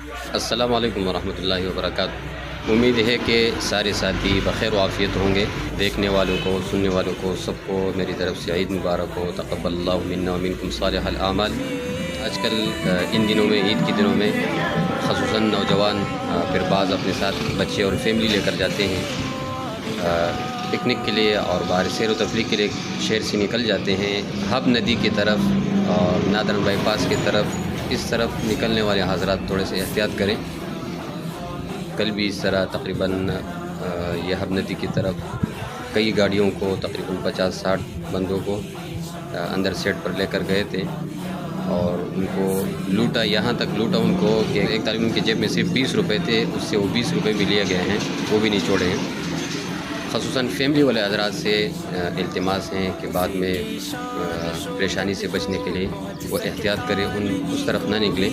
السلام علیکم ورحمۃ اللہ وبرکاتہ۔ امید ہے کہ سارے ساتھی بخیر و عافیت ہوں گے۔ دیکھنے والوں کو، سننے والوں کو، سب کو میری طرف سے عید مبارک ہو۔ تقبل اللہ منا ومنکم صالح الاعمال۔ آج کل ان دنوں میں، عید کے دنوں میں خصوصاً نوجوان پھر بعض اپنے ساتھ بچے اور فیملی لے کر جاتے ہیں پکنک کے لیے، اور باہر سیر و تفریح کے لیے شہر سے نکل جاتے ہیں حب ندی کی طرف اور نادرن بائی پاس کی طرف۔ اس طرف نکلنے والے حضرات تھوڑے سے احتیاط کریں۔ کل بھی اس طرح تقریباً یہ حب ندی کی طرف کئی گاڑیوں کو، تقریباً 50-60 بندوں کو اندر سیٹ پر لے کر گئے تھے اور ان کو لوٹا، یہاں تک لوٹا ان کو کہ ایک طالب ان کی جیب میں صرف 20 روپے تھے، اس سے وہ 20 روپے بھی لیے گئے ہیں، وہ بھی نہیں چھوڑے ہیں۔ خصوصاً فیملی والے حضرات سے التماس ہیں کہ بعد میں پریشانی سے بچنے کے لیے وہ احتیاط کریں، اس طرف نہ نکلیں۔